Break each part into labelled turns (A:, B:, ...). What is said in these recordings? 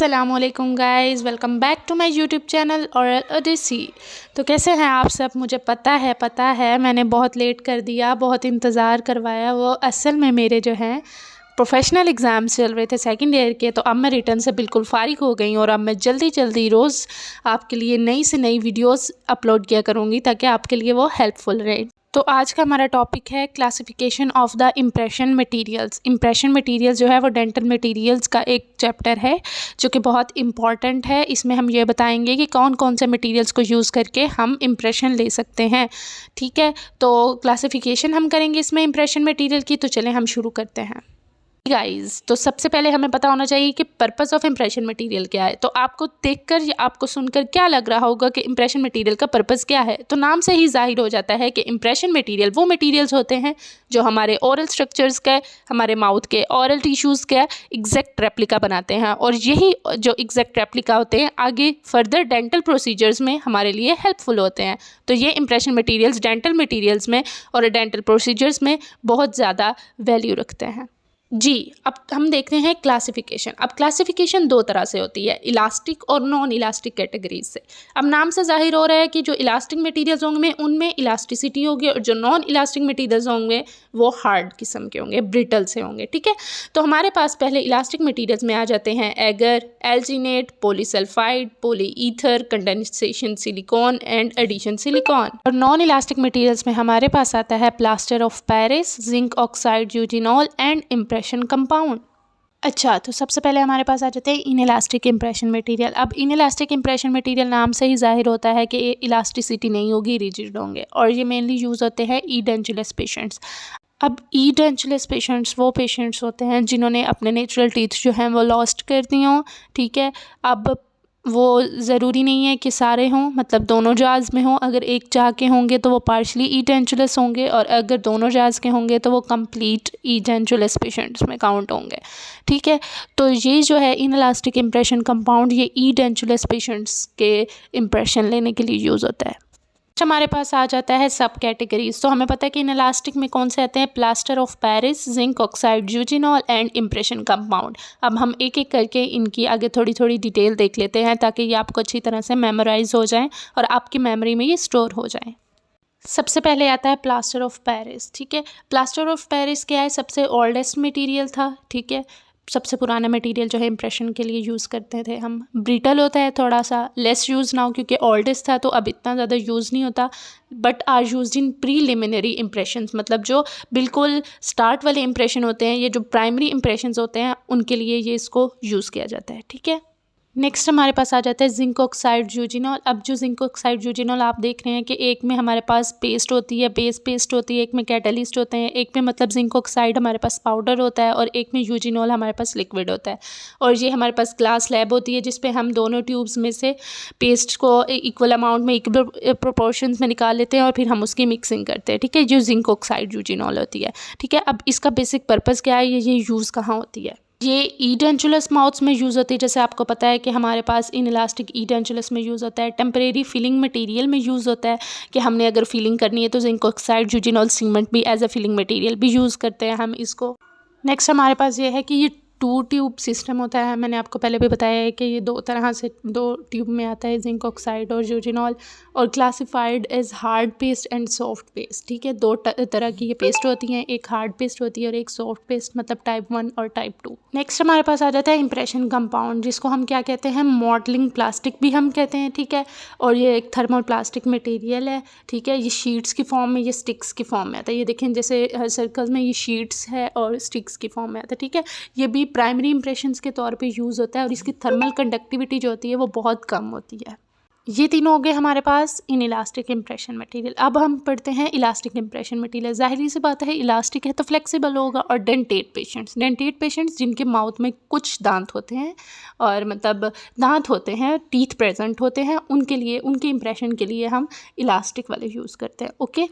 A: अस्सलामुअलैकुम guys, welcome back to my YouTube channel Oral Odyssey. तो कैसे हैं आप सब? मुझे पता है मैंने बहुत लेट कर दिया, बहुत इंतज़ार करवाया। वो असल में मेरे जो हैं प्रोफेशनल एग्ज़ाम्स चल रहे थे सेकंड ईयर के, तो अब मैं रिटर्न से बिल्कुल फ़ारिग हो गई हूँ और अब मैं जल्दी रोज़ आपके लिए नई से नई वीडियोज़ अपलोड किया करूँगी ताकि आपके लिए वो हेल्पफुल रहे। तो आज का हमारा टॉपिक है classification of the impression materials. Impression materials जो है वो डेंटल मटेरियल्स का एक चैप्टर है जो कि बहुत इम्पॉर्टेंट है। इसमें हम ये बताएंगे कि कौन कौन से मटेरियल्स को यूज़ करके हम इम्प्रेशन ले सकते हैं। ठीक है, तो क्लासिफिकेशन हम करेंगे इसमें इम्प्रेशन मटेरियल की। तो चलें हम शुरू करते हैं गाइस। तो सबसे पहले हमें पता होना चाहिए कि पर्पस ऑफ इम्प्रेशन मटेरियल क्या है। तो आपको देखकर या आपको सुनकर क्या लग रहा होगा कि इम्प्रेशन मटेरियल का पर्पस क्या है? तो नाम से ही जाहिर हो जाता है कि इम्प्रेशन मटेरियल वो मटेरियल्स होते हैं जो हमारे ओरल स्ट्रक्चर्स के, हमारे माउथ के ओरल टिश्यूज़ के एग्जैक्ट रेप्लिका बनाते हैं, और यही जो एग्जैक्ट रेप्लिका होते हैं आगे फर्दर डेंटल प्रोसीजर्स में हमारे लिए हेल्पफुल होते हैं। तो ये इम्प्रेशन मटीरियल्स डेंटल मटीरियल्स में और डेंटल प्रोसीजर्स में बहुत ज़्यादा वैल्यू रखते हैं जी। अब हम देखते हैं क्लासिफिकेशन। अब क्लासिफिकेशन दो तरह से होती है, इलास्टिक और नॉन इलास्टिक कैटेगरीज से। अब नाम से जाहिर हो रहा है कि जो इलास्टिक मटेरियल्स होंगे उनमें इलास्टिसिटी होगी और जो नॉन इलास्टिक मटेरियल्स होंगे वो हार्ड किस्म के होंगे, ब्रिटल से होंगे। ठीक है, तो हमारे पास पहले इलास्टिक मटेरियल्स में आ जाते हैं agar, alginate, polysulphide, polyether, condensation silicone and addition silicone. और नॉन इलास्टिक मटेरियल्स में हमारे पास आता है plaster of Paris, zinc oxide, eugenol and impression compound. अच्छा, तो सबसे पहले हमारे पास आ जाते हैं इनइलास्टिक इम्प्रेशन मटेरियल। अब इनइलास्टिक इम्प्रेशन मटेरियल नाम से ही जाहिर होता है कि इलास्टिसिटी नहीं होगी, रिजिड होंगे, और ये मेनली यूज़ होते हैं ई डेंचुलस पेशेंट्स। अब ई डेंचुलस पेशेंट्स वो पेशेंट्स होते हैं जिन्होंने अपने नेचुरल टीथ जो हैं वो लॉस्ट कर दिए हों। ठीक है, अब वो ज़रूरी नहीं है कि सारे हों, मतलब दोनों जाज़ में हों। अगर एक जाह के होंगे तो वो पार्शली ई डेंचुलस होंगे, और अगर दोनों जाज़ के होंगे तो वो कंप्लीट ई डेंचुलस पेशेंट्स में काउंट होंगे। ठीक है, तो ये जो है इनइलास्टिक इम्प्रेशन कंपाउंड ये ई डेंचुलस पेशेंट्स के इम्प्रेशन लेने के लिए यूज़ होता है। हमारे पास आ जाता है सब कैटेगरीज। तो हमें पता है कि इनइलास्टिक में कौन से आते हैं, plaster of Paris, zinc oxide, eugenol and impression compound. अब हम एक एक करके इनकी आगे थोड़ी डिटेल देख लेते हैं ताकि ये आपको अच्छी तरह से मेमोराइज हो जाएं और आपकी मेमोरी में ये स्टोर हो जाएं। सबसे पहले आता है प्लास्टर ऑफ पेरिस। ठीक है, प्लास्टर ऑफ पेरिस क्या है? सबसे ओल्डेस्ट मटीरियल था। ठीक है, सबसे पुराना मटेरियल जो है इम्प्रेशन के लिए यूज़ करते थे हम। ब्रिटल होता है, थोड़ा सा लेस यूज़ नाउ क्योंकि ओल्डेस्ट था तो अब इतना ज़्यादा यूज़ नहीं होता, but are used in preliminary impressions. मतलब जो बिल्कुल स्टार्ट वाले इम्प्रेशन होते हैं, ये जो प्राइमरी इम्प्रेशंस होते हैं उनके लिए ये इसको यूज़ किया जाता है। ठीक है, नेक्स्ट हमारे पास आ जाता है जिंक ऑक्साइड यूजिनॉल। अब जो जिंक ऑक्साइड यूजिनॉल आप देख रहे हैं कि एक में हमारे पास पेस्ट होती है, बेस पेस्ट होती है, एक में कैटलिस्ट होते हैं, एक में मतलब जिंक ऑक्साइड हमारे पास पाउडर होता है और एक में यूजिनॉल हमारे पास लिक्विड होता है। और ये हमारे पास ग्लास लैब होती है जिस पे हम दोनों ट्यूब्स में से पेस्ट को इक्वल अमाउंट में, इक्वल प्रोपोर्शंस में निकाल लेते हैं और फिर हम उसकी मिक्सिंग करते हैं। ठीक है, जो जिंक ऑक्साइड यूजिनॉल होती है। ठीक है, अब इसका बेसिक पर्पज़ क्या है, ये यूज़ कहाँ होती है? ये ई डेंचुलस माउथ्स में यूज़ होती है। जैसे आपको पता है कि हमारे पास इनइलास्टिक ई डेंचुलस में यूज़ होता है, टेम्परेरी फिलिंग मटेरियल में यूज़ होता है कि हमने अगर फिलिंग करनी है तो जिंक ऑक्साइड यूजिनॉल सीमेंट भी एज अ फिलिंग मटेरियल भी यूज़ करते हैं हम इसको। नेक्स्ट हमारे पास ये है कि ये 2 ट्यूब सिस्टम होता है। मैंने आपको पहले भी बताया है कि ये 2 तरह से 2 ट्यूब में आता है, जिंक ऑक्साइड और यूजिनॉल, और classified as hard paste and soft paste. ठीक है, 2 तरह की ये पेस्ट होती हैं, एक हार्ड पेस्ट होती है और एक सॉफ्ट पेस्ट, मतलब टाइप 1 और टाइप 2। नेक्स्ट हमारे पास आ जाता है इम्प्रेशन कंपाउंड, जिसको हम क्या कहते हैं, मॉडलिंग प्लास्टिक भी हम कहते हैं। ठीक है, और ये एक थर्मल प्लास्टिक मटेरियल है। ठीक है, ये शीट्स की फॉर्म में, ये स्टिक्स की फॉर्म में आता है। ये देखें जैसे सर्कल में ये शीट्स है और स्टिक्स की फॉर्म में आता है। ठीक है, ये भी प्राइमरी इंप्रेशंस के तौर पे यूज़ होता है और इसकी थर्मल कंडक्टिविटी जो होती है वो बहुत कम होती है। ये तीनों हो गए हमारे पास इनइलास्टिक इम्प्रेशन मटेरियल। अब हम पढ़ते हैं इलास्टिक इम्प्रेशन मटेरियल। जाहिर सी बात है इलास्टिक है तो फ्लेक्सिबल होगा। और डेंटेट पेशेंट्स जिनके माउथ में कुछ दांत होते हैं, और मतलब दांत होते हैं, टीथ प्रेजेंट होते हैं, उनके लिए, उनके इम्प्रेशन के लिए हम इलास्टिक वाले यूज़ करते हैं। ओके,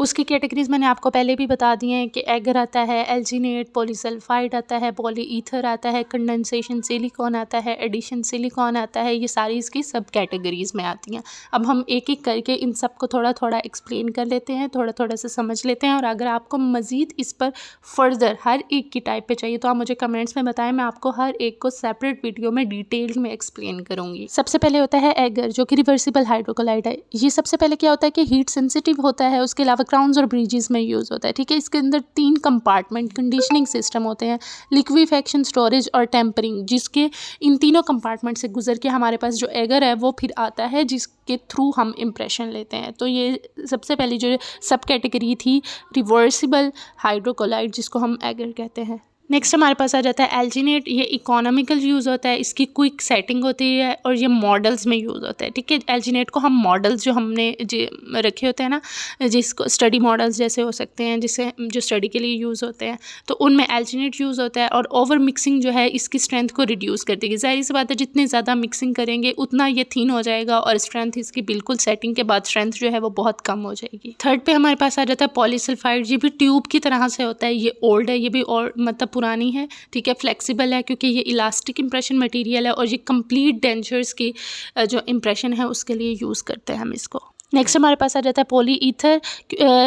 A: उसकी कैटेगरीज़ मैंने आपको पहले भी बता दी हैं कि एगर आता है, एल्जीनेट, पॉलीसल्फाइड आता है, पॉली ईथर आता है, कंडेंसेशन सिलिकॉन आता है, एडिशन सिलिकॉन आता है। ये सारी इसकी सब कैटेगरीज़ में आती हैं। अब हम एक एक करके इन सब को थोड़ा थोड़ा एक्सप्लेन कर लेते हैं, थोड़ा थोड़ा से समझ लेते हैं। और अगर आपको मज़ीद इस पर फर्दर हर एक की टाइप पे चाहिए तो आप मुझे कमेंट्स में बताएं, मैं आपको हर एक को सेपरेट वीडियो में डिटेल में एक्सप्लेन करूँगी। सबसे पहले होता है एगर, जो कि रिवर्सिबल हाइड्रोकोलाइड है। ये सबसे पहले क्या होता है कि हीट सेंसिटिव होता है, उसके अलावा क्राउन्स और ब्रिजेस में यूज़ होता है। ठीक है, इसके अंदर 3 कंपार्टमेंट कंडीशनिंग सिस्टम होते हैं, लिक्विफेक्शन, स्टोरेज और टेम्परिंग, जिसके इन तीनों कंपार्टमेंट से गुजर के हमारे पास जो एगर है वो फिर आता है, जिसके थ्रू हम इम्प्रेशन लेते हैं। तो ये सबसे पहली जो सब कैटेगरी थी रिवर्सिबल हाइड्रोकोलाइड, जिसको हम एगर कहते हैं। नेक्स्ट हमारे पास आ जाता है एल्जीनेट। ये इकोनॉमिकल यूज़ होता है, इसकी क्विक सेटिंग होती है और ये मॉडल्स में यूज़ होता है। ठीक है, एल्जीनेट को हम मॉडल्स जो हमने रखे होते हैं ना, जिसको स्टडी मॉडल्स जैसे हो सकते हैं, जिसे जो स्टडी के लिए यूज़ होते हैं, तो उनमें एल्जीनेट यूज़ होता है। और ओवर मिक्सिंग जो है इसकी स्ट्रेंथ को रिड्यूस कर देगी। ज़ाहिर सी बात है, जितनी ज़्यादा मिक्सिंग करेंगे उतना ये थिन हो जाएगा और स्ट्रेंथ इसकी बिल्कुल सेटिंग के बाद स्ट्रेंथ जो है वो बहुत कम हो जाएगी। थर्ड पे हमारे पास आ जाता है पॉलीसल्फाइड। ये भी ट्यूब की तरह से होता है, ये ओल्ड है, ये भी और मतलब पुरानी है। ठीक है, फ्लेक्सिबल है क्योंकि ये इलास्टिक इंप्रेशन मटेरियल है और ये कंप्लीट डेंचर्स की जो इंप्रेशन है उसके लिए यूज़ करते हैं हम इसको। नेक्स्ट हमारे पास आ जाता है पॉली ईथर।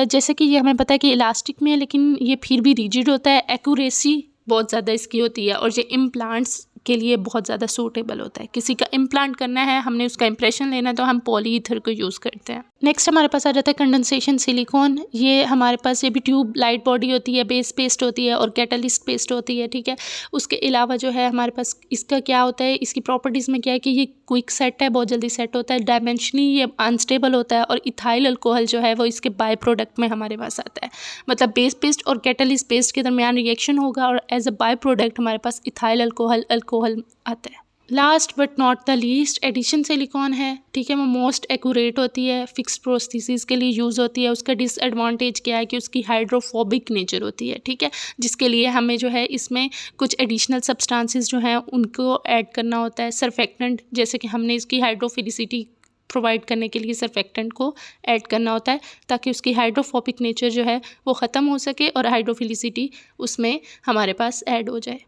A: जैसे कि ये हमें पता है कि इलास्टिक में है, लेकिन ये फिर भी रिजिड होता है। एक्यूरेसी बहुत ज़्यादा इसकी होती है और ये इम्प्लांट्स के लिए बहुत ज़्यादा सूटेबल होता है। किसी का इम्प्लांट करना है, हमने उसका इंप्रेशन लेना है, तो हम पॉली ईथर को यूज़ करते हैं। नेक्स्ट हमारे पास आ जाता है कंडेंसेशन सिलिकॉन। ये हमारे पास ये भी ट्यूब लाइट बॉडी होती है, बेस पेस्ट होती है और कैटलिस्ट पेस्ट होती है। ठीक है, उसके अलावा जो है हमारे पास इसका क्या होता है, इसकी प्रॉपर्टीज़ में क्या है कि ये क्विक सेट है, बहुत जल्दी सेट होता है। डायमेंशनली ये अनस्टेबल होता है और इथाइल अल्कोहल जो है वो इसके बाय प्रोडक्ट में हमारे पास आता है। मतलब बेस पेस्ट और कैटलिस्ट पेस्ट के दरमियान रिएक्शन होगा और एज अ बाय प्रोडक्ट हमारे पास इथाइल अल्कोहल आता है। Last but not the least addition silicone है। ठीक है, वो मोस्ट एक्यूरेट होती है, फिक्स्ड प्रोस्थेसिस के लिए यूज़ होती है। उसका डिसएडवांटेज क्या है कि उसकी हाइड्रोफोबिक नेचर होती है। ठीक है, जिसके लिए हमें जो है इसमें कुछ एडिशनल सब्सटेंसेस जो हैं उनको ऐड करना होता है। सरफेक्टेंट, जैसे कि हमने इसकी हाइड्रोफिलिसिटी प्रोवाइड करने के लिए सरफेक्टेंट को ऐड करना होता है ताकि उसकी हाइड्रोफोबिक नेचर जो है वो ख़त्म हो सके और हाइड्रोफिलिसिटी उसमें हमारे पास ऐड हो जाए।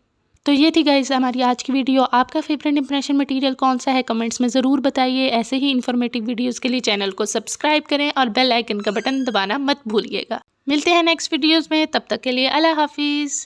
A: तो ये थी गाइस हमारी आज की वीडियो। आपका फेवरेट इंप्रेशन मटेरियल कौन सा है, कमेंट्स में ज़रूर बताइए। ऐसे ही इन्फॉर्मेटिव वीडियोस के लिए चैनल को सब्सक्राइब करें और बेल आइकन का बटन दबाना मत भूलिएगा। मिलते हैं नेक्स्ट वीडियोस में, तब तक के लिए अल्लाह हाफिज़।